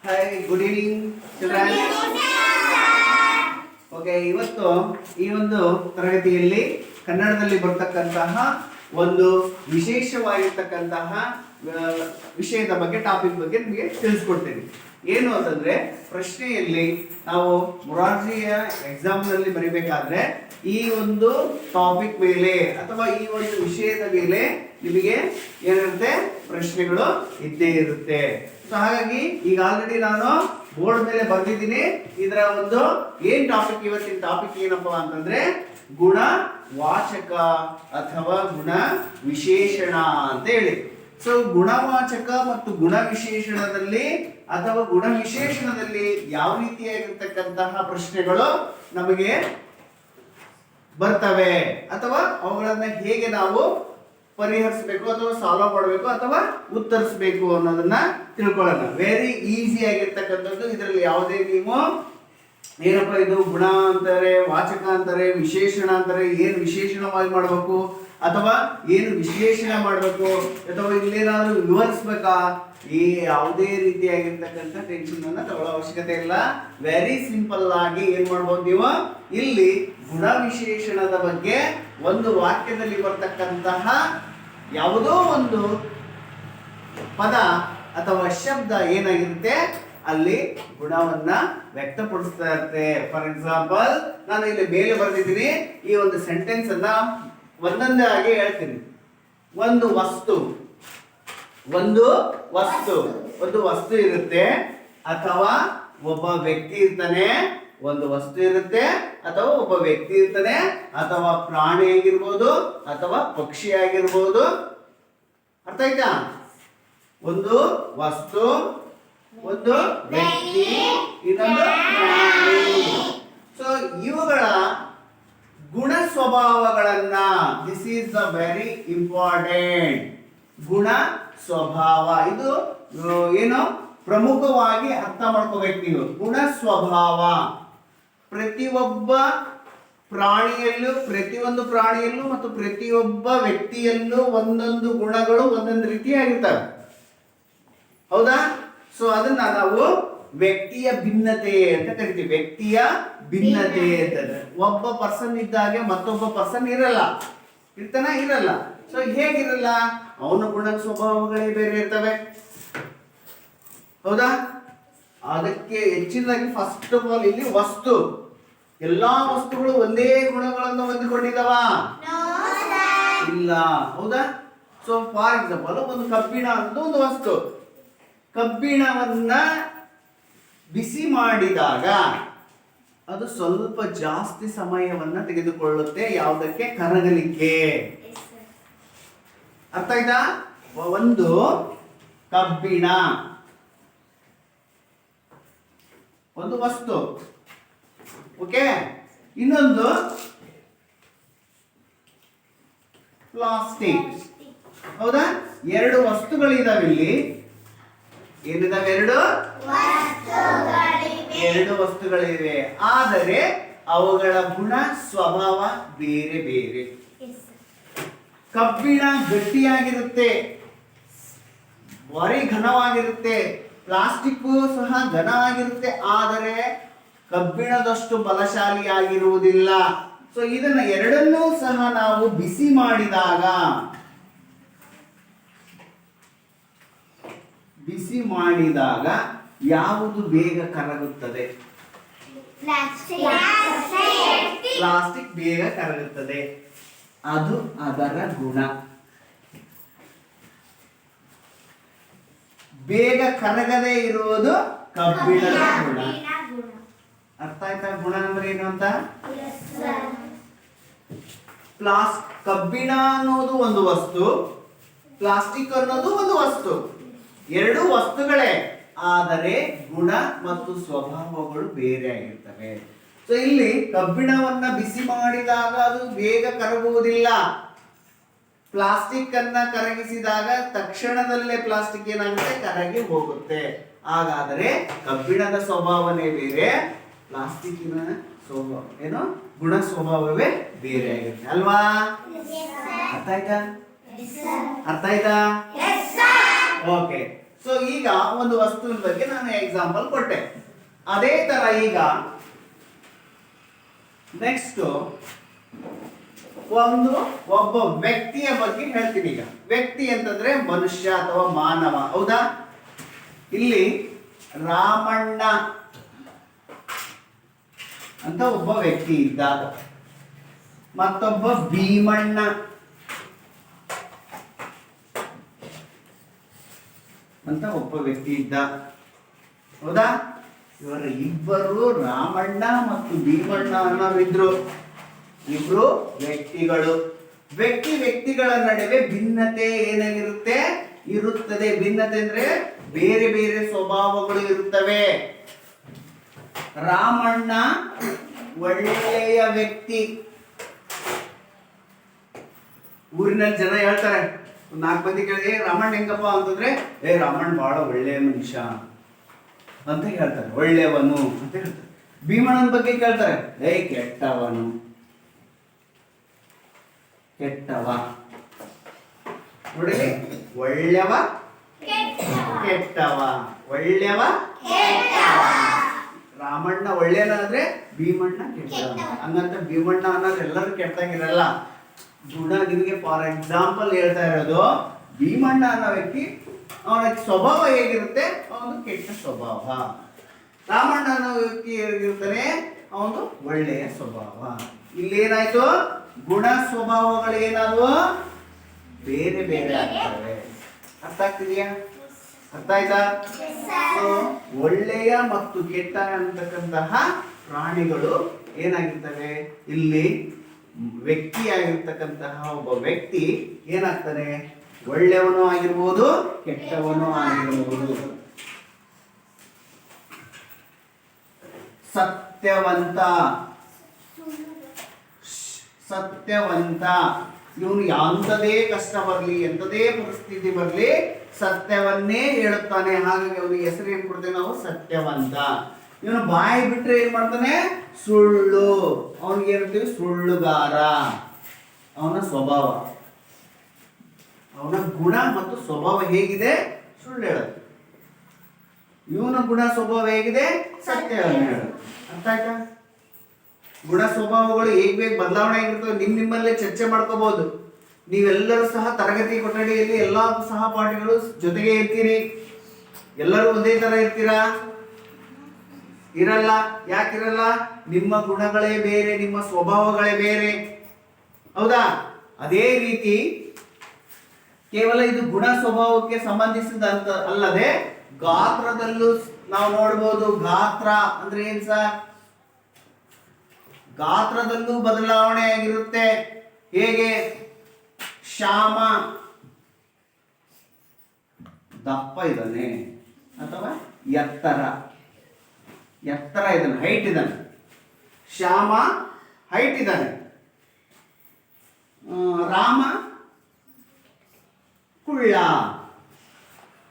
Hi, good evening, children. Okay, ಇವತ್ತು ಈ ಒಂದು ತರಗತಿಯಲ್ಲಿ ಕನ್ನಡದಲ್ಲಿ ಬರ್ತಕ್ಕಂತಹ ಒಂದು ವಿಶೇಷವಾಗಿರ್ತಕ್ಕಂತಹ ವಿಷಯದ ಬಗ್ಗೆ ಟಾಪಿಕ್ ಬಗ್ಗೆ ನಿಮಗೆ ತಿಳಿಸ್ಕೊಡ್ತೀನಿ. ಏನು ಅಂತಂದ್ರೆ, ಪ್ರಶ್ನೆಯಲ್ಲಿ ನಾವು ಮೊರಾರ್ಜಿಯ ಎಕ್ಸಾಮ್ ನಲ್ಲಿ ಬರೀಬೇಕಾದ್ರೆ ಈ ಒಂದು ಟಾಪಿಕ್ ಮೇಲೆ ಅಥವಾ ಈ ಒಂದು ವಿಷಯದ ಮೇಲೆ ನಿಮಗೆ ಏನಿರುತ್ತೆ, ಪ್ರಶ್ನೆಗಳು ಇದ್ದೇ ಇರುತ್ತೆ. ಸೊ ಹಾಗಾಗಿ ಈಗ ಆಲ್ರೆಡಿ ನಾನು ಬೋರ್ಡ್ ಮೇಲೆ ಬರ್ದಿದ್ದೀನಿ. ಇದರ ಒಂದು ಏನ್ ಟಾಪಿಕ್, ಇವತ್ತಿನ ಟಾಪಿಕ್ ಏನಪ್ಪಾ ಅಂತಂದ್ರೆ ಗುಣವಾಚಕ ಅಥವಾ ಗುಣ ವಿಶೇಷಣ ಅಂತ ಹೇಳಿ. ಸೊ ಗುಣವಾಚಕ ಮತ್ತು ಗುಣ ವಿಶೇಷಣದಲ್ಲಿ ಅಥವಾ ಗುಣ ವಿಶೇಷಣದಲ್ಲಿ ಯಾವ ರೀತಿಯಾಗಿರ್ತಕ್ಕಂತಹ ಪ್ರಶ್ನೆಗಳು ನಮಗೆ ಬರ್ತವೆ ಅಥವಾ ಅವುಗಳನ್ನ ಹೇಗೆ ನಾವು ಪರಿಹರಿಸಬೇಕು ಅಥವಾ ಸಾಲ್ವ್ ಮಾಡಬೇಕು ಅಥವಾ ಉತ್ತರಿಸಬೇಕು ಅನ್ನೋದನ್ನ ತಿಳ್ಕೊಳ್ಳೋಣ. ವೆರಿ ಈಸಿ ಆಗಿರ್ತಕ್ಕಂಥದ್ದು. ಇದರಲ್ಲಿ ಯಾವುದೇ ನೀವು ಏನಪ್ಪ ಇದು ಗುಣ ಅಂತಾರೆ, ವಾಚಕ ಅಂತಾರೆ, ವಿಶೇಷಣ ಅಂತಾರೆ, ಏನು ವಿಶೇಷಣವಾಗಿ ಮಾಡಬೇಕು ಅಥವಾ ಏನು ವಿಶ್ಲೇಷಣೆ ಮಾಡಬೇಕು ಅಥವಾ ಇಲ್ಲೇನಾದ್ರೂ ವಿವರಿಸ್ಬೇಕಾ, ಈ ಯಾವುದೇ ರೀತಿಯಾಗಿರ್ತಕ್ಕಂಥ ಟೆನ್ಷನ್ ಅನ್ನ ತಗೊಳ್ಳೋ ಅವಶ್ಯಕತೆ ಇಲ್ಲ. ವೆರಿ ಸಿಂಪಲ್ ಆಗಿ ಏನ್ ಮಾಡ್ಬೋದು ನೀವು, ಇಲ್ಲಿ ಗುಣ ವಿಶೇಷಣದ ಬಗ್ಗೆ ಒಂದು ವಾಕ್ಯದಲ್ಲಿ ಬರ್ತಕ್ಕಂತಹ ಯಾವುದೋ ಒಂದು ಪದ ಅಥವಾ ಶಬ್ದ ಏನಾಗಿರುತ್ತೆ, ಅಲ್ಲಿ ಗುಣವನ್ನ ವ್ಯಕ್ತಪಡಿಸ್ತಾ ಇರುತ್ತೆ. ಫಾರ್ ಎಕ್ಸಾಂಪಲ್, ನಾನು ಇಲ್ಲಿ ಮೇಲೆ ಬರೆದಿದ್ದೀನಿ. ಈ ಒಂದು ಸೆಂಟೆನ್ಸ್ ಅನ್ನ ಒಂದೊಂದೇ ಆಗಿ ಹೇಳ್ತೀನಿ. ಒಂದು ವಸ್ತು ಇರುತ್ತೆ ಅಥವಾ ಒಬ್ಬ ವ್ಯಕ್ತಿ ಇರ್ತಾನೆ. ಒಂದು ವಸ್ತು ಇರುತ್ತೆ ಅಥವಾ ಒಬ್ಬ ವ್ಯಕ್ತಿ ಇರ್ತಾನೆ ಅಥವಾ ಪ್ರಾಣಿ ಆಗಿರ್ಬೋದು ಅಥವಾ ಪಕ್ಷಿ ಆಗಿರ್ಬೋದು. ಅರ್ಥ ಆಯ್ತಾ? ಒಂದು ವಸ್ತು, ಒಂದು ವ್ಯಕ್ತಿ, ಇನ್ನೊಂದು ಪ್ರಾಣಿ. ಸೊ ಇವುಗಳ ಗುಣ ಸ್ವಭಾವಗಳನ್ನ, this is the very important. ಗುಣ ಸ್ವಭಾವ ಇದು ಏನು ಪ್ರಮುಖವಾಗಿ ಅರ್ಥ ಮಾಡ್ಕೋಬೇಕು ನೀವು. ಗುಣ ಸ್ವಭಾವ ಪ್ರತಿಯೊಂದು ಪ್ರಾಣಿಯಲ್ಲೂ ಮತ್ತು ಪ್ರತಿಯೊಬ್ಬ ವ್ಯಕ್ತಿಯಲ್ಲೂ ಒಂದೊಂದು ಗುಣಗಳು ಒಂದೊಂದು ರೀತಿಯಾಗಿರ್ತವೆ. ಹೌದಾ? ಸೊ ಅದನ್ನ ನಾವು ವ್ಯಕ್ತಿಯ ಭಿನ್ನತೆ ಅಂತ ಕರಿತೀವಿ. ವ್ಯಕ್ತಿಯ ಭಿನ್ನತೆ ಅಂತಂದ್ರೆ ಒಬ್ಬ ಪರ್ಸನ್ ಇದ್ದಾಗೆ ಮತ್ತೊಬ್ಬ ಪರ್ಸನ್ ಇರಲ್ಲ. ಇರಲ್ಲ. ಸೊ ಹೇಗಿರಲ್ಲ, ಅವನ ಗುಣ ಸ್ವಭಾವಗಳೇ ಬೇರೆ ಇರ್ತವೆ. ಹೌದಾ? ಅದಕ್ಕೆ ಹೆಚ್ಚಿನದಾಗಿ ಫಸ್ಟ್ ಆಫ್ ಆಲ್ ಇಲ್ಲಿ ವಸ್ತು, ಎಲ್ಲಾ ವಸ್ತುಗಳು ಒಂದೇ ಗುಣಗಳನ್ನು ಹೊಂದಿಕೊಂಡಿದಾವ? ಇಲ್ಲ. ಹೌದಾ? ಸೊ ಫಾರ್ ಎಕ್ಸಾಂಪಲ್, ಒಂದು ಕಬ್ಬಿಣ ಅಂತ ಒಂದು ವಸ್ತು. ಕಬ್ಬಿಣವನ್ನ ಬಿಸಿ ಮಾಡಿದಾಗ ಅದು ಸ್ವಲ್ಪ ಜಾಸ್ತಿ ಸಮಯವನ್ನ ತೆಗೆದುಕೊಳ್ಳುತ್ತೆ ಯಾವುದಕ್ಕೆ, ಕರಗಲಿಕ್ಕೆ. ಅರ್ಥ ಆಯ್ತಾ? ಒಂದು ಕಬ್ಬಿಣ ಒಂದು ವಸ್ತು, ಓಕೆ. ಇನ್ನೊಂದು ಪ್ಲಾಸ್ಟಿಕ್. ಹೌದಾ? ಎರಡು ವಸ್ತುಗಳಿದಾವೆ ಇಲ್ಲಿ. ಏನಿದಾವೆ? ಎರಡು ವಸ್ತುಗಳಿವೆ. ಆದರೆ ಅವುಗಳ ಗುಣ ಸ್ವಭಾವ ಬೇರೆ ಬೇರೆ. ಕಬ್ಬಿಣ ಗಟ್ಟಿಯಾಗಿರುತ್ತೆ, ಭಾರಿ ಘನವಾಗಿರುತ್ತೆ. ಪ್ಲಾಸ್ಟಿಕ್ ಸಹ ಘನ ಆಗಿರುತ್ತೆ, ಆದರೆ ಕಬ್ಬಿಣದಷ್ಟು ಬಲಶಾಲಿಯಾಗಿರುವುದಿಲ್ಲ. ಸೊ ಇದನ್ನ ಎರಡನ್ನೂ ಸಹ ನಾವು ಬಿಸಿ ಮಾಡಿದಾಗ ಯಾವುದು ಬೇಗ ಕರಗುತ್ತದೆ? ಪ್ಲಾಸ್ಟಿಕ್ ಬೇಗ ಕರಗುತ್ತದೆ. ಅದು ಅದರ ಗುಣ. ಬೇಗ ಕರಗದೇ ಇರುವುದು ಕಬ್ಬಿಣದ ಗುಣ. ಅರ್ಥ ಆಯ್ತಾ? ಗುಣ ಅಂದ್ರೆ ಏನು ಅಂತ? ಕಬ್ಬಿಣ ಅನ್ನೋದು ಒಂದು ವಸ್ತು, ಪ್ಲಾಸ್ಟಿಕ್ ಅನ್ನೋದು ಒಂದು ವಸ್ತು. ಎರಡು ವಸ್ತುಗಳೇ, ಆದರೆ ಗುಣ ಮತ್ತು ಸ್ವಭಾವಗಳು ಬೇರೆ ಆಗಿರ್ತವೆ. ಸೊ ಇಲ್ಲಿ ಕಬ್ಬಿಣವನ್ನ ಬಿಸಿ ಮಾಡಿದಾಗ ಅದು ಬೇಗ ಕರಗುವುದಿಲ್ಲ. ಪ್ಲಾಸ್ಟಿಕ್ ಅನ್ನ ಕರಗಿಸಿದಾಗ ತಕ್ಷಣದಲ್ಲೇ ಪ್ಲಾಸ್ಟಿಕ್ ಏನಾಗುತ್ತೆ, ಕರಗಿ ಹೋಗುತ್ತೆ. ಹಾಗಾದರೆ ಕಬ್ಬಿಣದ ಸ್ವಭಾವನೇ ಬೇರೆ, ಪ್ಲಾಸ್ಟಿಕ್ಕಿನ ಸ್ವಭಾವ ಏನು ಗುಣ ಸ್ವಭಾವವೇ ಬೇರೆ ಆಗಿರುತ್ತೆ ಅಲ್ವಾ? ಅರ್ಥ ಆಯ್ತಾ? ಓಕೆ. ಸೊ ಈಗ ಒಂದು ವಸ್ತುವಿನ ಬಗ್ಗೆ ನಾನು ಎಕ್ಸಾಂಪಲ್ ಕೊಟ್ಟೆ. ಅದೇ ತರ ಈಗ ನೆಕ್ಸ್ಟ್ ಒಬ್ಬ ವ್ಯಕ್ತಿಯ ಬಗ್ಗೆ ಹೇಳ್ತೀನಿ. ಈಗ ವ್ಯಕ್ತಿ ಅಂತಂದ್ರೆ ಮನುಷ್ಯ ಅಥವಾ ಮಾನವ, ಹೌದಾ? ಇಲ್ಲಿ ರಾಮಣ್ಣ ಅಂತ ಒಬ್ಬ ವ್ಯಕ್ತಿ ಇದ್ದ, ಮತ್ತೊಬ್ಬ ಭೀಮಣ್ಣ ಅಂತ ಒಬ್ಬ ವ್ಯಕ್ತಿ ಇದ್ದ, ಹೌದಾ? ಇವರ ಇಬ್ಬರು ರಾಮಣ್ಣ ಮತ್ತು ಭೀಮಣ್ಣ ಅನ್ನೋರಿದ್ರು. ಇಬ್ರು ವ್ಯಕ್ತಿಗಳು. ವ್ಯಕ್ತಿಗಳ ನಡುವೆ ಭಿನ್ನತೆ ಏನಾಗಿರುತ್ತೆ? ಇರುತ್ತದೆ. ಭಿನ್ನತೆ ಅಂದ್ರೆ ಬೇರೆ ಬೇರೆ ಸ್ವಭಾವಗಳು ಇರುತ್ತವೆ. ರಾಮಣ್ಣ ಒಳ್ಳೆಯ ವ್ಯಕ್ತಿ. ಊರಿನಲ್ಲಿ ಜನ ಹೇಳ್ತಾರೆ, 4 ಮಂದಿ ಕೇಳಿದ್ರೆ ರಾಮಣ್ಣ ಹೆಂಗಪ್ಪ ಅಂತಂದ್ರೆ, ರಾಮಣ್ಣ ಬಹಳ ಒಳ್ಳೆಯ ಮನುಷ್ಯ ಅಂತ ಹೇಳ್ತಾರೆ, ಒಳ್ಳೆಯವನು ಅಂತ ಹೇಳ್ತಾರೆ. ಭೀಮಣ್ಣನ ಬಗ್ಗೆ ಕೇಳ್ತಾರೆ, ಕೆಟ್ಟವನು, ಕೆಟ್ಟವ. ನೋಡಿ, ಒಳ್ಳೆವ ಕೆಟ್ಟವ, ಒಳ್ಳೆವ. ರಾಮಣ್ಣ ಒಳ್ಳೆಯನಾದ್ರೆ ಭೀಮಣ್ಣ ಕೆಟ್ಟವ. ಹಂಗಂತ ಭೀಮಣ್ಣ ಅನ್ನೋದು ಎಲ್ಲರೂ ಕೆಟ್ಟಂಗಿರಲ್ಲ. ಗುಣ ನಿಮಗೆ ಫಾರ್ ಎಕ್ಸಾಂಪಲ್ ಹೇಳ್ತಾ ಇರೋದು, ಭೀಮಣ್ಣ ಅನ್ನೋ ವ್ಯಕ್ತಿ ಅವನ ಸ್ವಭಾವ ಹೇಗಿರುತ್ತೆ? ಅವನು ಕೆಟ್ಟ ಸ್ವಭಾವ. ರಾಮಣ್ಣ ಅನ್ನೋ ವ್ಯಕ್ತಿ ಹೇಗಿರ್ತಾನೆ? ಅವನು ಒಳ್ಳೆಯ ಸ್ವಭಾವ. ಇಲ್ಲೇನಾಯ್ತು? ಗುಣ ಸ್ವಭಾವಗಳು ಏನಾದ್ವು? ಬೇರೆ ಬೇರೆ ಆಗ್ತವೆ. ಅರ್ಥ ಆಗ್ತಿದೆಯಾ? ಅರ್ಥ ಆಯ್ತಾ? ಒಳ್ಳೆಯ ಮತ್ತು ಕೆಟ್ಟ ಅಂತಕ್ಕಂತಹ ಪ್ರಾಣಿಗಳು ಏನಾಗಿರ್ತವೆ? ಇಲ್ಲಿ ವ್ಯಕ್ತಿಯಾಗಿರ್ತಕ್ಕಂತಹ ಒಬ್ಬ ವ್ಯಕ್ತಿ ಏನಾಗ್ತಾನೆ? ಒಳ್ಳೆಯವನು ಆಗಿರ್ಬೋದು, ಕೆಟ್ಟವನು ಆಗಿರ್ಬೋದು. ಸತ್ಯವಂತ, ಸತ್ಯವಂತ ಇವನು ಎಂಥದೇ ಕಷ್ಟ ಬರಲಿ, ಎಂಥದೇ ಪರಿಸ್ಥಿತಿ ಬರಲಿ, ಸತ್ಯವನ್ನೇ ಹೇಳುತ್ತಾನೆ. ಹಾಗಾಗಿ ಅವನಿಗೆ ಹೆಸರು ಏನ್ ಕೊಡ್ತೇವೆ ನಾವು? ಸತ್ಯವಂತ. ಇವನು ಬಾಯಿ ಬಿಟ್ರೆ ಏನ್ ಮಾಡ್ತಾನೆ? ಸುಳ್ಳು. ಅವನಿಗೆ ಏನಂತೀವಿ? ಸುಳ್ಳುಗಾರ. ಅವನ ಸ್ವಭಾವ, ಅವನ ಗುಣ ಮತ್ತು ಸ್ವಭಾವ ಹೇಗಿದೆ? ಸುಳ್ಳು ಹೇಳೋದು. ಇವನ ಗುಣ ಸ್ವಭಾವ ಹೇಗಿದೆ? ಸತ್ಯವನ್ನು ಹೇಳೋದು. ಅರ್ಥ ಆಯ್ತಾ? ಗುಣ ಸ್ವಭಾವಗಳು ಹೇಗ್ ಬೇಗ ಬದಲಾವಣೆ ಆಗಿರ್ತವೆ. ನಿಮ್ಮಲ್ಲೇ ಚರ್ಚೆ ಮಾಡ್ಕೋಬಹುದು. ನೀವೆಲ್ಲರೂ ಸಹ ತರಗತಿ ಕೊಠಡಿಯಲ್ಲಿ ಎಲ್ಲಾ ಸಹಪಾಠಿಗಳು ಜೊತೆಗೆ ಇರ್ತೀರಿ. ಎಲ್ಲರೂ ಒಂದೇ ತರ ಇರ್ತೀರಾ? ಇರಲ್ಲ. ಯಾಕಿರಲ್ಲ? ನಿಮ್ಮ ಗುಣಗಳೇ ಬೇರೆ, ನಿಮ್ಮ ಸ್ವಭಾವಗಳೇ ಬೇರೆ, ಹೌದಾ? ಅದೇ ರೀತಿ ಕೇವಲ ಇದು ಗುಣ ಸ್ವಭಾವಕ್ಕೆ ಸಂಬಂಧಿಸಿದಂತ ಅಲ್ಲದೆ ಗಾತ್ರದಲ್ಲೂ ನಾವು ನೋಡ್ಬೋದು. ಗಾತ್ರ ಅಂದ್ರೆ ಏನ್ ಸರ್? ಗಾತ್ರದಲ್ಲೂ ಬದಲಾವಣೆ ಆಗಿರುತ್ತೆ. ಹೇಗೆ? ಶ್ಯಾಮ ದಪ್ಪ ಇದ್ದಾನೆ ಅಥವಾ ಎತ್ತರ ಇದ್ದಾನೆ, ಹೈಟ್ ಇದ್ದಾನೆ. ಶ್ಯಾಮ ಹೈಟ್ ಇದ್ದಾನೆ. ರಾಮ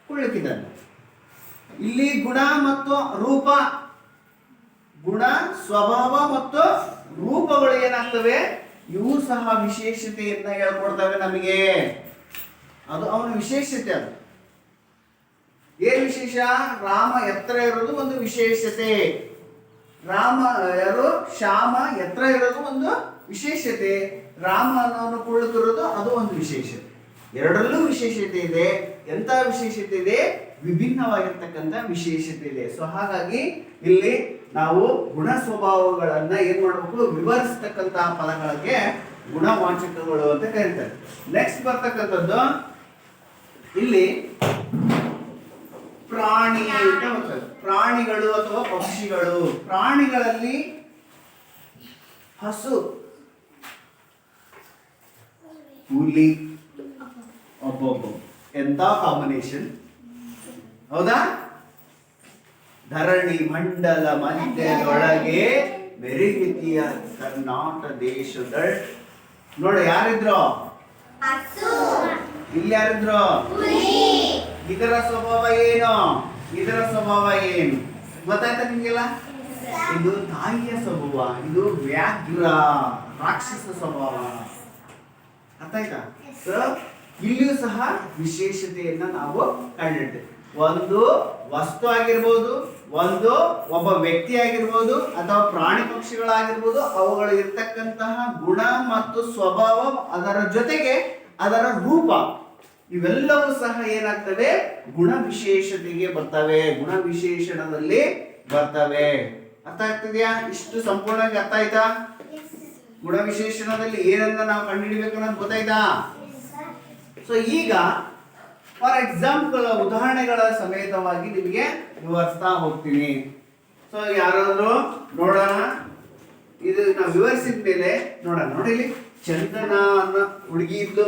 ಕುಳ್ಳಕ್ಕಿದ್ದಾನೆ. ಇಲ್ಲಿ ಗುಣ ಮತ್ತು ರೂಪ, ಗುಣ ಸ್ವಭಾವ ಮತ್ತು ರೂಪಗಳು ಏನಾಗ್ತವೆ? ಇವು ಸಹ ವಿಶೇಷತೆಯನ್ನ ಹೇಳ್ಕೊಡ್ತವೆ ನಮಗೆ. ಅದು ಅವನ ವಿಶೇಷತೆ. ಅದು ಏನ್ ವಿಶೇಷ? ರಾಮ ಎತ್ತರ ಇರೋದು ಒಂದು ವಿಶೇಷತೆ. ಶ್ಯಾಮ ಎತ್ತರ ಇರೋದು ಒಂದು ವಿಶೇಷತೆ. ರಾಮ ಅನ್ನೋನು ಕುಳ್ಳಗಿರೋದು ಅದು ಒಂದು ವಿಶೇಷತೆ. ಎರಡರಲ್ಲೂ ವಿಶೇಷತೆ ಇದೆ. ಎಂತ ವಿಶೇಷತೆ ಇದೆ? ವಿಭಿನ್ನವಾಗಿರ್ತಕ್ಕಂಥ ವಿಶೇಷತೆ ಇದೆ. ಸೊ ಹಾಗಾಗಿ ಇಲ್ಲಿ ನಾವು ಗುಣ ಸ್ವಭಾವಗಳನ್ನ ಏನ್ ಮಾಡಬೇಕು? ವಿವರಿಸ್ತಕ್ಕಂತಹ ಪದಗಳಿಗೆ ಗುಣವಾಚಕಗಳು ಅಂತ ಕರೀತಾರೆ. ನೆಕ್ಸ್ಟ್ ಬರ್ತಕ್ಕಂಥದ್ದು ಇಲ್ಲಿ ಪ್ರಾಣಿ ಅಂತ ಬರ್ತದೆ. ಪ್ರಾಣಿಗಳು ಅಥವಾ ಪಕ್ಷಿಗಳು. ಪ್ರಾಣಿಗಳಲ್ಲಿ ಹಸು, ಹುಲಿ, ಒಬ್ಬೊಬ್ಬ ಎಂತ ಕಾಂಬಿನೇಷನ್, ಹೌದಾ? ಧರಣಿ ಮಂಡಲ ಮಧ್ಯದೊಳಗೆ ಬೆರೆತಿಯ ಕರ್ನಾಟಕ ದೇಶದ ನೋಡಿ ಯಾರಿದ್ರು? ಇಲ್ಲಿ ಯಾರಿದ್ರು? ಇದರ ಸ್ವಭಾವ ಏನು? ಇದರ ಸ್ವಭಾವ ಏನು ಗೊತ್ತಾಯ್ತಾ ನಿಮ್ಗೆಲ್ಲ? ಇದು ತಾಯಿಯ ಸ್ವಭಾವ, ಇದು ವ್ಯಾಘ್ರ ರಾಕ್ಷಸ ಸ್ವಭಾವ. ಅರ್ಥ ಆಯ್ತಾ? ಇಲ್ಲಿಯೂ ಸಹ ವಿಶೇಷತೆಯನ್ನ ನಾವು ಕಂಡಿಡ್ತೇವೆ. ಒಂದು ವಸ್ತು ಆಗಿರ್ಬೋದು, ಒಂದು ಒಬ್ಬ ವ್ಯಕ್ತಿ ಆಗಿರ್ಬೋದು, ಅಥವಾ ಪ್ರಾಣಿ ಪಕ್ಷಿಗಳಾಗಿರ್ಬೋದು, ಅವುಗಳು ಇರ್ತಕ್ಕಂತಹ ಗುಣ ಮತ್ತು ಸ್ವಭಾವ, ಅದರ ಜೊತೆಗೆ ಅದರ ರೂಪ, ಇವೆಲ್ಲವೂ ಸಹ ಏನಾಗ್ತವೆ, ಗುಣ ವಿಶೇಷತೆಗೆ ಬರ್ತವೆ, ಗುಣ ವಿಶೇಷಣದಲ್ಲಿ ಬರ್ತವೆ. ಅರ್ಥ ಆಗ್ತಿದ್ಯಾ? ಇಷ್ಟು ಸಂಪೂರ್ಣವಾಗಿ ಅರ್ಥ ಆಯ್ತಾ? ಗುಣ ವಿಶೇಷಣದಲ್ಲಿ ಏನನ್ನ ನಾವು ಕಂಡುಹಿಡಿಬೇಕು ಅನ್ನೋದು ಗೊತ್ತಾಯ್ತಾ? ಸೊ ಈಗ ಫಾರ್ ಎಕ್ಸಾಂಪಲ್ ಉದಾಹರಣೆಗಳ ಸಮೇತವಾಗಿ ನಿಮಗೆ ವಿವರಿಸ್ತಾ ಹೋಗ್ತೀನಿ. ಸೊ ಯಾರಾದ್ರೂ ನೋಡೋಣ, ಇದು ನಾವು ವಿವರಿಸಿದ ಮೇಲೆ ನೋಡೋಣ. ನೋಡಿ, ಚಂದನ ಅನ್ನೋ ಹುಡುಗಿ ಇದ್ದು,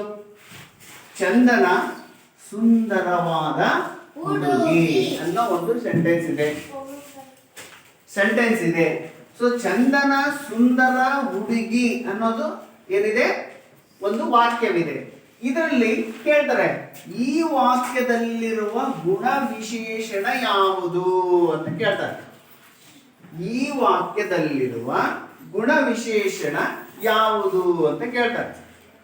ಚಂದನ ಸುಂದರವಾದ ಹುಡುಗಿ ಅನ್ನೋ ಒಂದು ಸೆಂಟೆನ್ಸ್ ಇದೆ. ಸೊ ಚಂದನ ಸುಂದರ ಹುಡುಗಿ ಅನ್ನೋದು ಏನಿದೆ, ಒಂದು ವಾಕ್ಯವಿದೆ. ಇದರಲ್ಲಿ ಕೇಳ್ತಾರೆ, ಈ ವಾಕ್ಯದಲ್ಲಿರುವ ಗುಣ ವಿಶೇಷಣ ಯಾವುದು ಅಂತ ಕೇಳ್ತಾರೆ. ಈ ವಾಕ್ಯದಲ್ಲಿರುವ ಗುಣ ವಿಶೇಷಣ ಯಾವುದು ಅಂತ ಕೇಳ್ತಾರೆ.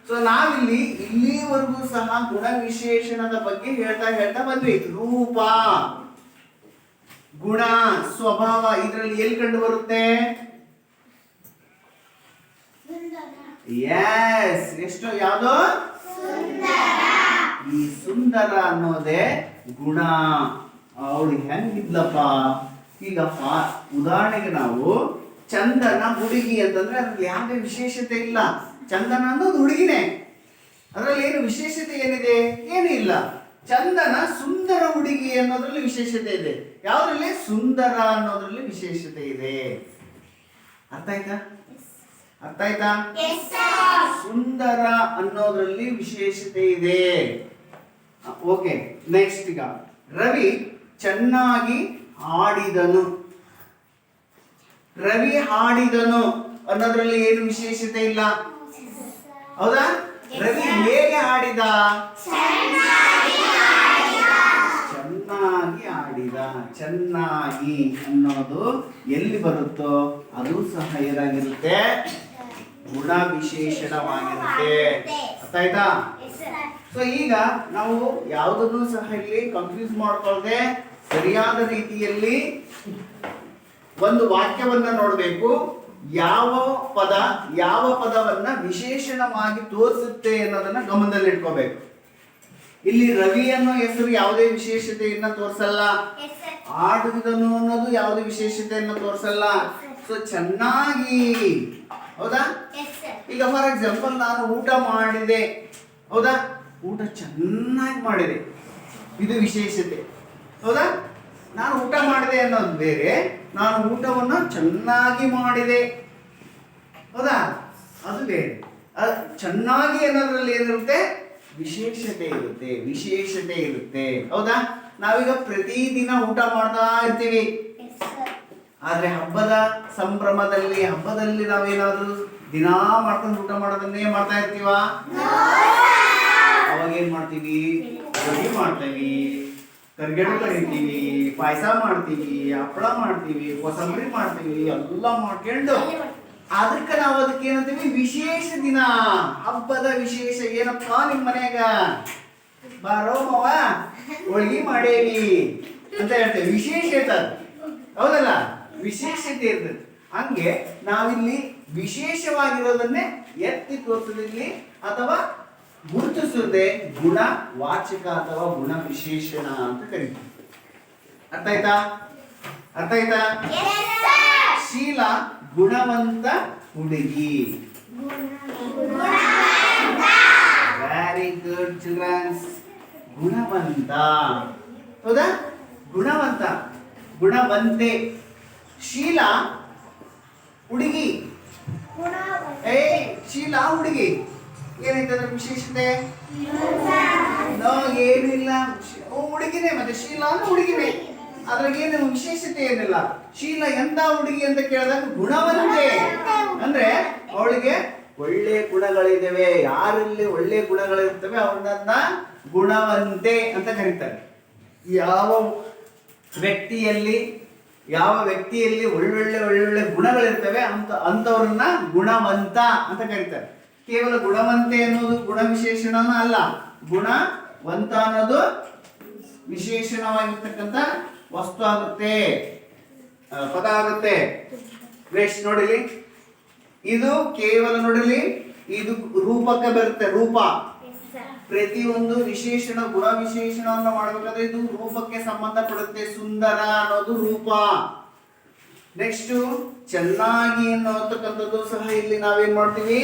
ಸೊ ನಾವಿಲ್ಲಿ ಇಲ್ಲಿವರೆಗೂ ಸಹ ಗುಣ ವಿಶೇಷಣದ ಬಗ್ಗೆ ಹೇಳ್ತಾ ಬಂದ್ವಿ. ರೂಪ, ಗುಣ, ಸ್ವಭಾವ ಇದರಲ್ಲಿ ಎಲ್ಲಿ ಕಂಡು ಬರುತ್ತೆ? ಎಸ್, ಎಷ್ಟು, ಯಾವುದು? ಈ ಸುಂದರ ಅನ್ನೋದೇ ಗುಣ. ಅವಳು ಹೆಂಗಿದ್ಲಪ್ಪ? ಈಗ ಉದಾಹರಣೆಗೆ ನಾವು ಚಂದನ ಹುಡುಗಿ ಅಂತಂದ್ರೆ ಅದ್ರಲ್ಲಿ ಯಾವುದೇ ವಿಶೇಷತೆ ಇಲ್ಲ. ಚಂದನ ಅನ್ನೋದು ಹುಡುಗಿನೇ, ಅದರಲ್ಲಿ ಏನು ವಿಶೇಷತೆ ಏನಿದೆ? ಏನೂ ಇಲ್ಲ. ಚಂದನ ಸುಂದರ ಹುಡುಗಿ ಅನ್ನೋದ್ರಲ್ಲಿ ವಿಶೇಷತೆ ಇದೆ. ಯಾವ್ದ್ರಲ್ಲಿ? ಸುಂದರ ಅನ್ನೋದ್ರಲ್ಲಿ ವಿಶೇಷತೆ ಇದೆ. ಅರ್ಥ ಆಯ್ತಾ? ಸುಂದರ ಅನ್ನೋದ್ರಲ್ಲಿ ವಿಶೇಷತೆ ಇದೆ. Okay, next. ಈಗ ರವಿ ಚೆನ್ನಾಗಿ ಹಾಡಿದನು. ರವಿ ಹಾಡಿದನು ಅನ್ನೋದ್ರಲ್ಲಿ ಏನು ವಿಶೇಷತೆ ಇಲ್ಲ, ಹೌದಾ? ರವಿ ಹೇಗೆ ಹಾಡಿದ? ಚೆನ್ನಾಗಿ ಹಾಡಿದ. ಚೆನ್ನಾಗಿ ಅನ್ನೋದು ಎಲ್ಲಿ ಬರುತ್ತೋ ಅದು ಸಹ ಏನಾಗಿರುತ್ತೆ? ಗುಣ ವಿಶೇಷಣವಾಗಿರುತ್ತೆ. ಅರ್ಥ ಆಯ್ತಾ? ಸೊ ಈಗ ನಾವು ಯಾವುದನ್ನು ಸಹ ಇಲ್ಲಿ ಕನ್ಫ್ಯೂಸ್ ಮಾಡ್ಕೊಳ್ಳದೆ ಸರಿಯಾದ ರೀತಿಯಲ್ಲಿ ಒಂದು ವಾಕ್ಯವನ್ನ ನೋಡಬೇಕು. ಯಾವ ಪದವನ್ನ ವಿಶೇಷಣವಾಗಿ ತೋರಿಸುತ್ತೆ ಅನ್ನೋದನ್ನ ಗಮನದಲ್ಲಿ ಇಟ್ಕೋಬೇಕು. ಇಲ್ಲಿ ರವಿ ಅನ್ನೋ ಹೆಸರು ಯಾವುದೇ ವಿಶೇಷತೆಯನ್ನ ತೋರಿಸಲ್ಲ. ಆಡುವುದನ್ನು ಅನ್ನೋದು ಯಾವುದೇ ವಿಶೇಷತೆಯನ್ನ ತೋರಿಸಲ್ಲ. ಸೊ ಚೆನ್ನಾಗಿ, ಹೌದಾ? ಈಗ ಫಾರ್ ಎಕ್ಸಾಂಪಲ್ ನಾನು ಊಟ ಮಾಡಿದೆ, ಹೌದಾ? ಊಟ ಚೆನ್ನಾಗಿ ಮಾಡಿದೆ, ಇದು ವಿಶೇಷತೆ, ಹೌದಾ? ನಾನು ಊಟ ಮಾಡಿದೆ ಅನ್ನೋದು ಬೇರೆ, ನಾನು ಊಟವನ್ನು ಚೆನ್ನಾಗಿ ಮಾಡಿದೆ, ಹೌದಾ? ಅದು ಬೇರೆ. ಚೆನ್ನಾಗಿ ಅನ್ನೋದ್ರಲ್ಲಿ ಏನಿರುತ್ತೆ? ವಿಶೇಷತೆ ಇರುತ್ತೆ, ಹೌದಾ? ನಾವೀಗ ಪ್ರತಿದಿನ ಊಟ ಮಾಡ್ತಾ ಇರ್ತೀವಿ. ಆದ್ರೆ ಹಬ್ಬದ ಸಂಭ್ರಮದಲ್ಲಿ, ನಾವೇನಾದ್ರೂ ದಿನಾ ಮಾಡ್ಕೊಂಡು ಊಟ ಮಾಡೋದನ್ನೇ ಮಾಡ್ತಾ ಇರ್ತೀವ? ಅವಾಗ ಏನ್ ಮಾಡ್ತೀವಿ? ಅಡುಗೆ ಮಾಡ್ತೀವಿ, ಕರ್ಗಡು ಕರಿತೀವಿ, ಪಾಯಸ ಮಾಡ್ತೀವಿ, ಹಪ್ಪಳ ಮಾಡ್ತೀವಿ, ಕೋಸಂಬರಿ ಮಾಡ್ತೀವಿ, ಎಲ್ಲ ಮಾಡ್ಕೊಂಡು ಅದಕ್ಕೆ ನಾವು ಅದಕ್ಕೆ ಏನಂತೀವಿ? ವಿಶೇಷ ದಿನ, ಹಬ್ಬದ ವಿಶೇಷ. ಏನಪ್ಪ ನಿಮ್ಮ ಮನ್ಯಾಗ ಬಾರೋ ಮಾವ ಹೋಳಿಗೆ ಮಾಡೇವಿ ಅಂತ ಹೇಳ್ತೇವೆ. ವಿಶೇಷ ಇರ್ತದೆ, ಹೌದಲ್ಲ? ವಿಶೇಷತೆ ಇರ್ತದೆ. ಹಂಗೆ ನಾವಿಲ್ಲಿ ವಿಶೇಷವಾಗಿರೋದನ್ನೇ ಎತ್ತಿ ತೋರಿಸೋದಿಲ್ಲಿ ಅಥವಾ ಗುರುತಿಸುವುದೇ ಗುಣ ವಾಚಕ ಅಥವಾ ಗುಣ ವಿಶೇಷಣ ಅಂತ ಕರೀತೀವಿ. ಅರ್ಥ ಆಯ್ತಾ? ಶೀಲ ಗುಣವಂತ ಹುಡುಗಿ. Very good children's. ಗುಣವಂತ, ಹೌದಾ? ಗುಣವಂತೆ. ಶೀಲ ಹುಡುಗಿ. ಶೀಲ ಹುಡುಗಿ, ಏನೈತೆ ಅದ್ರ ವಿಶೇಷತೆ? ಏನಿಲ್ಲ, ಹುಡುಗಿನೇ. ಮತ್ತೆ ಶೀಲ ಅಂದ್ರೆ ಹುಡುಗಿನೇ, ಅದ್ರಾಗೇನು ವಿಶೇಷತೆ ಏನಿಲ್ಲ. ಶೀಲ ಎಂತ ಹುಡುಗಿ ಅಂತ ಕೇಳಿದಾಗ ಗುಣವಂತೆ ಅಂದ್ರೆ ಅವಳಿಗೆ ಒಳ್ಳೆ ಗುಣಗಳಿದ್ದಾವೆ. ಯಾರಲ್ಲಿ ಒಳ್ಳೆ ಗುಣಗಳಿರ್ತವೆ ಅವನನ್ನ ಗುಣವಂತೆ ಅಂತ ಕರೀತಾರೆ. ಯಾವ ವ್ಯಕ್ತಿಯಲ್ಲಿ ಒಳ್ಳೊಳ್ಳೆ ಗುಣಗಳಿರ್ತವೆ ಅಂತವ್ರನ್ನ ಗುಣವಂತ ಅಂತ ಕರೀತಾರೆ. ಕೇವಲ ಗುಣವಂತೆ ಅನ್ನೋದು ಗುಣ ವಿಶೇಷಣನೂ ಅಲ್ಲ, ಗುಣವಂತ ಅನ್ನೋದು ವಿಶೇಷಣವಾಗಿರ್ತಕ್ಕಂಥ ವಸ್ತು ಆಗುತ್ತೆ, ಪದ ಆಗುತ್ತೆ. ನೆಕ್ಸ್ಟ್ ನೋಡಿಲಿ, ಇದು ಕೇವಲ ನೋಡಿಲಿ, ಇದು ರೂಪಕ್ಕೆ ಬರುತ್ತೆ. ರೂಪ ಪ್ರತಿಯೊಂದು ವಿಶೇಷಣ ಗುಣ ವಿಶೇಷಣವನ್ನು ಮಾಡಬೇಕಾದ್ರೆ ಇದು ರೂಪಕ್ಕೆ ಸಂಬಂಧಪಡುತ್ತೆ. ಸುಂದರ ಅನ್ನೋದು ರೂಪ. ನೆಕ್ಸ್ಟ್ ಚೆನ್ನಾಗಿ ಅನ್ನೋತಕ್ಕಂಥದ್ದು ಸಹ ಇಲ್ಲಿ ನಾವೇನ್ ಮಾಡ್ತೀವಿ,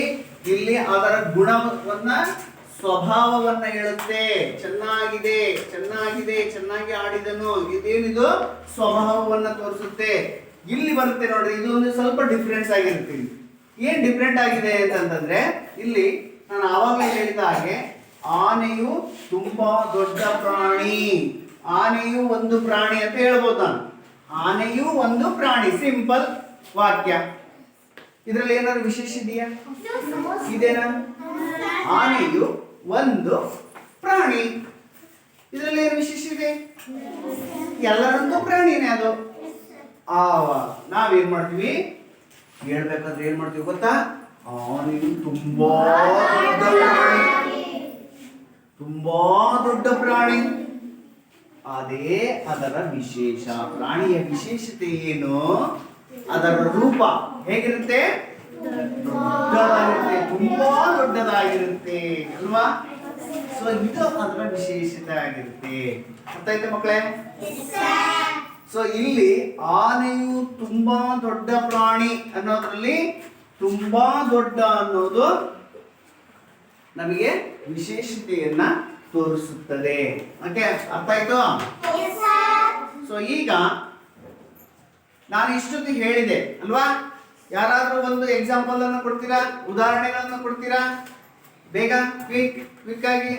ಇಲ್ಲಿ ಅದರ ಗುಣವನ್ನ ಸ್ವಭಾವವನ್ನ ಹೇಳುತ್ತೆ. ಚೆನ್ನಾಗಿದೆ, ಚೆನ್ನಾಗಿದೆ, ಚೆನ್ನಾಗಿ ಆಡಿದನು, ಇದೇನಿದು ಸ್ವಭಾವವನ್ನ ತೋರಿಸುತ್ತೆ. ಇಲ್ಲಿ ಬರುತ್ತೆ ನೋಡ್ರಿ, ಇದು ಒಂದು ಸ್ವಲ್ಪ ಡಿಫ್ರೆನ್ಸ್ ಆಗಿರುತ್ತೆ. ಏನ್ ಡಿಫ್ರೆಂಟ್ ಆಗಿದೆ ಅಂತಂದ್ರೆ, ಇಲ್ಲಿ ನಾನು ಆವಾಗಲೇ ಹೇಳಿದ ಹಾಗೆ ಆನೆಯು ತುಂಬಾ ದೊಡ್ಡ ಪ್ರಾಣಿ, ಆನೆಯು ಒಂದು ಪ್ರಾಣಿ ಅಂತ ಹೇಳ್ಬೋದು ನಾನು. ಆನೆಯು ಒಂದು ಪ್ರಾಣಿ, ಸಿಂಪಲ್ ವಾಕ್ಯ. ಇದರಲ್ಲಿ ಏನಾದ್ರು ವಿಶೇಷ ಇದೆಯಾ? ಇದೇನಾ? ಆನೆಯು ಒಂದು ಪ್ರಾಣಿ, ಇದರಲ್ಲಿ ಏನು ವಿಶೇಷ ಇದೆ? ಎಲ್ಲರೊಂದು ಪ್ರಾಣಿನೇ ಅದು. ನಾವೇನ್ ಮಾಡ್ತೀವಿ ಹೇಳ್ಬೇಕಂದ್ರೆ ಏನ್ ಮಾಡ್ತೀವಿ ಗೊತ್ತಾ? ಆನೆಯು ತುಂಬಾ ದೊಡ್ಡ ಪ್ರಾಣಿ, ತುಂಬಾ ದೊಡ್ಡ ಪ್ರಾಣಿ, ಅದೇ ಅದರ ವಿಶೇಷ. ಪ್ರಾಣಿಯ ವಿಶೇಷತೆ ಏನು? ಅದರ ರೂಪ ಹೇಗಿರುತ್ತೆ? ದೊಡ್ಡದಾಗಿರುತ್ತೆ, ತುಂಬಾ ದೊಡ್ಡದಾಗಿರುತ್ತೆ ಅಲ್ವಾ? ಸೊ ಇದು ಅದರ ವಿಶೇಷತೆ ಆಗಿರುತ್ತೆ. ಅರ್ಥ ಆಯ್ತಾ ಮಕ್ಕಳೇ? ಸೊ ಇಲ್ಲಿ ಆನೆಯು ತುಂಬಾ ದೊಡ್ಡ ಪ್ರಾಣಿ ಅನ್ನೋದ್ರಲ್ಲಿ ತುಂಬಾ ದೊಡ್ಡ ಅನ್ನೋದು ನಮಗೆ ವಿಶೇಷತೆಯನ್ನ ತೋರಿಸುತ್ತದೆ. ಓಕೆ, ಅರ್ಥ ಆಯ್ತು? ಸೊ ಈಗ ನಾನು ಇಷ್ಟೊತ್ತಿಗೆ ಹೇಳಿದೆ ಅಲ್ವಾ? ಯಾರಾದ್ರೂ ಒಂದು ಎಕ್ಸಾಂಪಲ್ ಅನ್ನು ಕೊಡ್ತೀರಾ? ಉದಾಹರಣೆಗಳನ್ನು ಕೊಡ್ತೀರಾ? ಬೇಗ, ಕ್ವಿಕ್ ಆಗಿ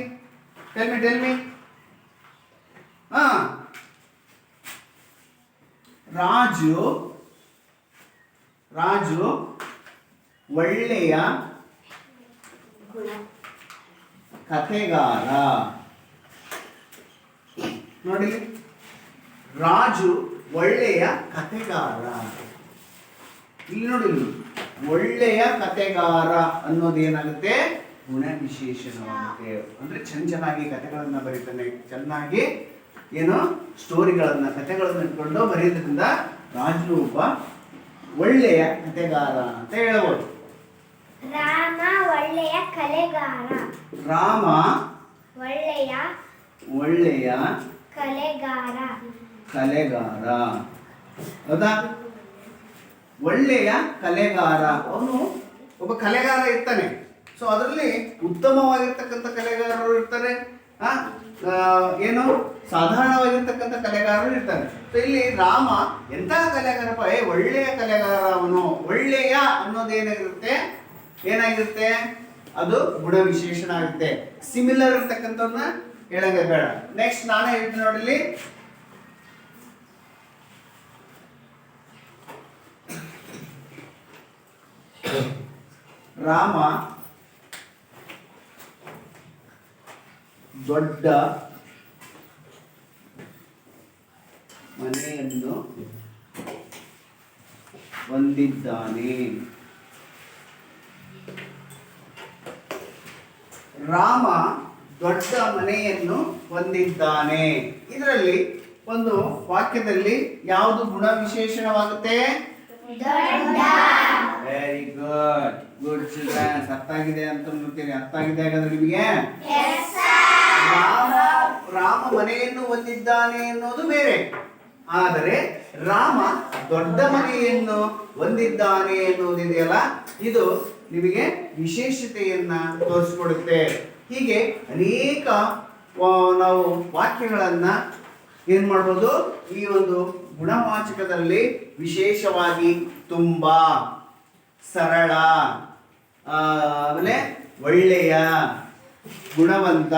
ಟೆಲ್ ಮಿ. ರಾಜು ಒಳ್ಳೆಯ ಕಥೆಗಾರ. ನೋಡಿ, ರಾಜು ಒಳ್ಳೆಯ ಕಥೆಗಾರ. ಇಲ್ಲಿ ನೋಡಿ, ಒಳ್ಳೆಯ ಕಥೆಗಾರ ಅನ್ನೋದು ಏನಾಗುತ್ತೆ? ಗುಣ ವಿಶೇಷಣವಾಗುತ್ತೆ. ಅಂದ್ರೆ ಚೆನ್ನಾಗಿ ಕಥೆಗಳನ್ನ ಬರೀತಾನೆ, ಚೆನ್ನಾಗಿ ಏನು ಸ್ಟೋರಿಗಳನ್ನ ಕಥೆಗಳನ್ನ ಇಟ್ಕೊಂಡು ಬರೆಯೋದ್ರಿಂದ ರಾಜು ಒಬ್ಬ ಒಳ್ಳೆಯ ಕಥೆಗಾರ ಅಂತ ಹೇಳ್ಬೋದು. ರಾಮ ಒಳ್ಳೆಯ ಕಲೆಗಾರ. ರಾಮ ಒಳ್ಳೆಯ ಕಲೆಗಾರ. ಹೌದಾ? ಒಳ್ಳೆಯ ಕಲೆಗಾರ, ಅವನು ಒಬ್ಬ ಕಲೆಗಾರ ಇರ್ತಾನೆ. ಸೊ ಅದರಲ್ಲಿ ಉತ್ತಮವಾಗಿರ್ತಕ್ಕಂಥ ಕಲೆಗಾರರು ಇರ್ತಾರೆ, ಏನು ಸಾಧಾರಣವಾಗಿರ್ತಕ್ಕಂಥ ಕಲೆಗಾರರು ಇರ್ತಾರೆ. ಸೊ ಇಲ್ಲಿ ರಾಮ ಎಂತ ಕಲೆಗಾರಪ್ಪ, ಒಳ್ಳೆಯ ಕಲೆಗಾರ ಅವನು. ಒಳ್ಳೆಯ ಏನಾಗಿರುತ್ತೆ? ಅದು ಗುಣ ವಿಶೇಷಣ ಆಗುತ್ತೆ. ಸಿಮಿಲರ್ ಇರ್ತಕ್ಕಂಥವ್ರನ್ನ ಹೇಳಂಗೆ ಬೇಡ. ನೆಕ್ಸ್ಟ್ ನಾನೇ ಹೇಳ್ತೀನಿ ನೋಡಿಲಿ. ರಾಮ ದೊಡ್ಡ ಮನೆಯನ್ನು ಹೊಂದಿದ್ದಾನೆ. ರಾಮ ದೊಡ್ಡ ಮನೆಯನ್ನು ಹೊಂದಿದ್ದಾನೆ. ಇದರಲ್ಲಿ ಒಂದು ವಾಕ್ಯದಲ್ಲಿ ಯಾವುದು ಗುಣ ವಿಶೇಷಣವಾಗುತ್ತೆ? Very good children's. ಅರ್ಥ ಆಗಿದೆ ಅಂತ ನೋಡ್ತೀನಿ. ಅರ್ಥ ಆಗಿದೆ ಹಾಗಾದ್ರೆ ನಿಮಗೆ? ರಾಮ ಮನೆಯನ್ನು ಹೊಂದಿದ್ದಾನೆ ಅನ್ನೋದು ಬೇರೆ, ಆದರೆ ರಾಮ ದೊಡ್ಡ ಮನೆಯನ್ನು ಹೊಂದಿದ್ದಾನೆ ಅನ್ನೋದಿದೆಯಲ್ಲ, ಇದು ನಿಮಗೆ ವಿಶೇಷತೆಯನ್ನ ತೋರಿಸಿಕೊಡುತ್ತೆ. ಹೀಗೆ ಅನೇಕ ನಾವು ವಾಕ್ಯಗಳನ್ನ ಏನ್ ಮಾಡ್ಬೋದು? ಈ ಒಂದು ಗುಣವಾಚಕದಲ್ಲಿ ವಿಶೇಷವಾಗಿ ತುಂಬಾ, ಸರಳ, ಆಮೇಲೆ ಒಳ್ಳೆಯ, ಗುಣವಂತ